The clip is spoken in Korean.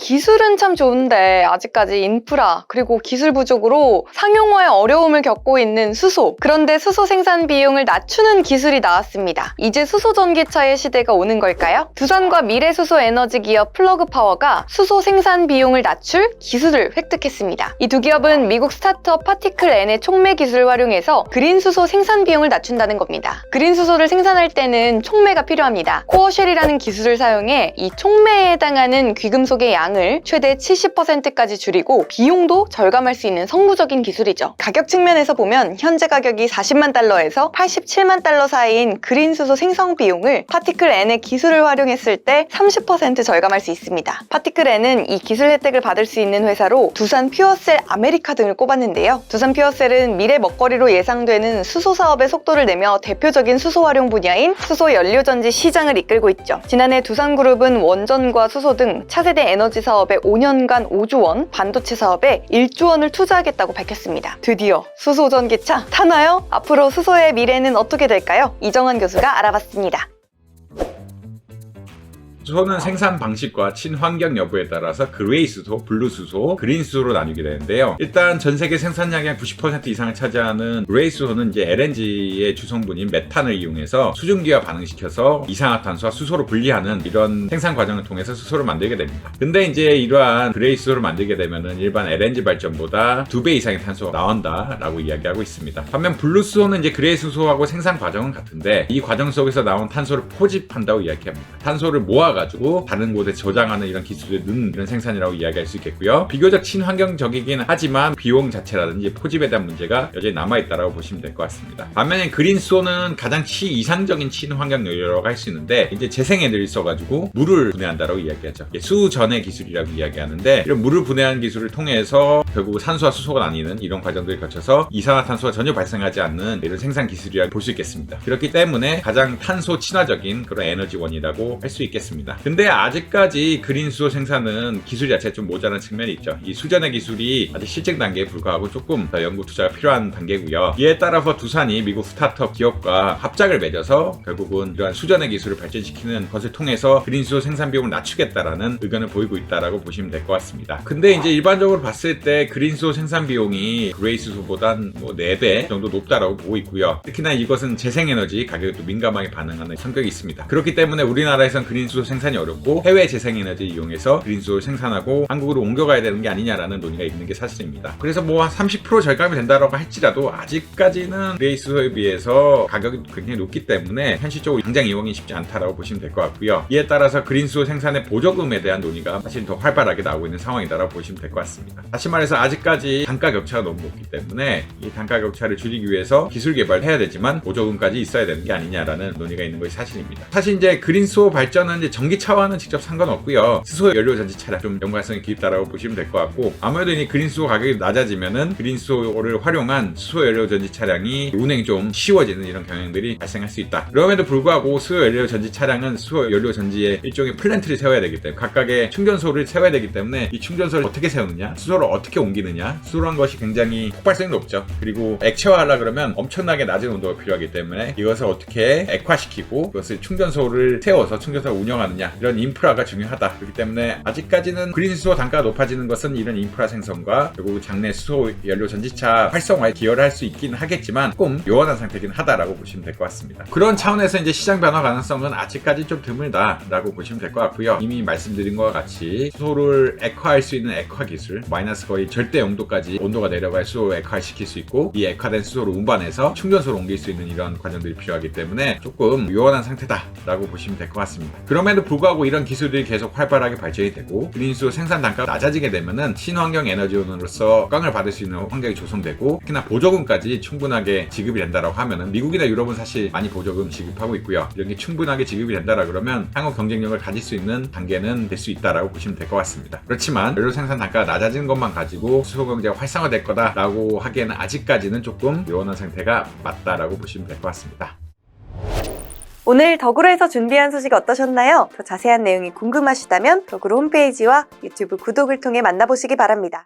기술은 참 좋은데 아직까지 인프라 그리고 기술 부족으로 상용화에 어려움을 겪고 있는 수소. 그런데 수소 생산 비용을 낮추는 기술이 나왔습니다. 이제 수소 전기차의 시대가 오는 걸까요? 두산과 미래수소 에너지 기업 플러그파워가 수소 생산 비용을 낮출 기술을 획득했습니다. 이 두 기업은 미국 스타트업 파티클N의 촉매 기술을 활용해서 그린 수소 생산 비용을 낮춘다는 겁니다. 그린 수소를 생산할 때는 촉매가 필요합니다. 코어쉘이라는 기술을 사용해 이 촉매에 해당하는 귀금속의 양을 최대 70%까지 줄이고 비용도 절감할 수 있는 선구적인 기술이죠. 가격 측면에서 보면 현재 가격이 40만 달러에서 87만 달러 사이인 그린 수소 생성 비용을 파티클N의 기술을 활용했을 때 30% 절감할 수 있습니다. 파티클N은 이 기술 혜택을 받을 수 있는 회사로 두산 퓨어셀 아메리카 등을 꼽았는데요. 두산 퓨어셀은 미래 먹거리로 예상되는 수소 사업의 속도를 내며 대표적인 수소 활용 분야인 수소 연료전지 시장을 이끌고 있죠. 지난해 두산그룹은 원전과 수소 등 차세대 에너지 사업에 5년간 5조 원, 반도체 사업에 1조 원을 투자하겠다고 밝혔습니다. 드디어 수소 전기차 타나요? 앞으로 수소의 미래는 어떻게 될까요? 이정환 교수가 알아봤습니다. 수소는 생산 방식과 친환경 여부에 따라서 그레이 수소, 블루 수소, 그린 수소로 나뉘게 되는데요. 일단 전 세계 생산량의 한 90% 이상을 차지하는 그레이 수소는 이제 LNG의 주성분인 메탄을 이용해서 수증기와 반응시켜서 이산화탄소와 수소로 분리하는 이런 생산 과정을 통해서 수소를 만들게 됩니다. 근데 이제 이러한 그레이 수소를 만들게 되면은 일반 LNG 발전보다 2배 이상의 탄소가 나온다라고 이야기하고 있습니다. 반면 블루 수소는 이제 그레이 수소하고 생산 과정은 같은데 이 과정 속에서 나온 탄소를 포집한다고 이야기합니다. 탄소를 모아가지고 다른 곳에 저장하는 이런 기술을 넣는 이런 생산이라고 이야기할 수 있겠고요. 비교적 친환경적이긴 하지만 비용 자체라든지 포집에 대한 문제가 여전히 남아있다고 보시면 될 것 같습니다. 반면에 그린 수소는 가장 이상적인 친환경 연료라고 할 수 있는데 이제 재생에너지를 써가지고 물을 분해한다고 이야기하죠. 수전의 기술이라고 이야기하는데 이런 물을 분해하는 기술을 통해서 결국 산소와 수소가 나뉘는 이런 과정들을 거쳐서 이산화탄소가 전혀 발생하지 않는 이런 생산 기술이라고 볼 수 있겠습니다. 그렇기 때문에 가장 탄소 친화적인 그런 에너지원이라고 할 수 있겠습니다. 근데 아직까지 그린 수소 생산은 기술 자체가 좀 모자란 측면이 있죠. 이 수전의 기술이 아직 실증 단계에 불과하고 조금 더 연구 투자가 필요한 단계고요. 이에 따라서 두산이 미국 스타트업 기업과 합작을 맺어서 결국은 이러한 수전의 기술을 발전시키는 것을 통해서 그린 수소 생산 비용을 낮추겠다라는 의견을 보이고 있다라고 보시면 될 것 같습니다. 근데 이제 일반적으로 봤을 때 그린 수소 생산 비용이 그레이 수소보단 4배 정도 높다라고 보고 있고요. 특히나 이것은 재생에너지 가격에 또 민감하게 반응하는 성격이 있습니다. 그렇기 때문에 우리나라에선 그린 수소 생산이 어렵고 해외 재생에너지를 이용해서 그린 수소를 생산하고 한국으로 옮겨가야 되는 게 아니냐라는 논의가 있는 게 사실입니다. 그래서 한 30% 절감이 된다라고 할지라도 아직까지는 그레이 수소에 비해서 가격이 굉장히 높기 때문에 현실적으로 당장 이용이 쉽지 않다라고 보시면 될 것 같고요. 이에 따라서 그린 수소 생산의 보조금에 대한 논의가 사실 더 활발하게 나오고 있는 상황이다라고 보시면 될 것 같습니다. 다시 말해서 아직까지 단가 격차가 너무 높기 때문에 이 단가 격차를 줄이기 위해서 기술 개발을 해야 되지만 보조금까지 있어야 되는 게 아니냐라는 논의가 있는 것이 사실입니다. 사실 이제 그린 수소 발전은 이제 전기차와는 직접 상관없고요. 수소 연료 전지 차량 좀 연관성이 깊다라고 보시면 될 것 같고 아무래도 이 그린 수소 가격이 낮아지면은 그린 수소를 활용한 수소 연료 전지 차량이 운행이 좀 쉬워지는 이런 경향들이 발생할 수 있다. 그럼에도 불구하고 수소 연료 전지 차량은 수소 연료 전지에 일종의 플랜트를 세워야 되기 때문에 각각의 충전소를 세워야 되기 때문에 이 충전소를 어떻게 세우느냐, 수소를 어떻게 옮기느냐, 수소란 것이 굉장히 폭발성이 높죠. 그리고 액체화하려 그러면 엄청나게 낮은 온도가 필요하기 때문에 이것을 어떻게 액화시키고 그것을 충전소를 세워서 충전소를 운영하느냐 이런 인프라가 중요하다. 그렇기 때문에 아직까지는 그린 수소 단가가 높아지는 것은 이런 인프라 생성과 그리고 장내 수소 연료 전지차 활성화에 기여를 할 수 있긴 하겠지만 조금 요원한 상태이긴 하다라고 보시면 될 것 같습니다. 그런 차원에서 이제 시장 변화 가능성은 아직까지 좀 드물다라고 보시면 될 것 같고요. 이미 말씀드린 것과 같이 수소를 액화할 수 있는 액화 기술, 마이너스 거의 절대 0도까지 온도가 내려갈 수소를 액화시킬 수 있고 이 액화된 수소를 운반해서 충전소로 옮길 수 있는 이런 과정들이 필요하기 때문에 조금 요원한 상태다라고 보시면 될 것 같습니다. 그럼에도 불구하고 이런 기술들이 계속 활발하게 발전이 되고 그린 수소 생산 단가가 낮아지게 되면은 친환경 에너지원으로서 깡을 받을 수 있는 환경이 조성되고 특히나 보조금까지 충분하게 지급이 된다라고 하면은 미국이나 유럽은 사실 많이 보조금 지급하고 있고요. 이런 게 충분하게 지급이 된다라 그러면 향후 경쟁력을 가질 수 있는 단계는 될 수 있다라고 보시면 될 것 같습니다. 그렇지만 연료 생산 단가가 낮아지는 것만 가지고 수소 경제가 활성화될 거다라고 하기에는 아직까지는 조금 요원한 상태가 맞다라고 보시면 될 것 같습니다. 오늘 덕으로에서 준비한 소식 어떠셨나요? 더 자세한 내용이 궁금하시다면 덕으로 홈페이지와 유튜브 구독을 통해 만나보시기 바랍니다.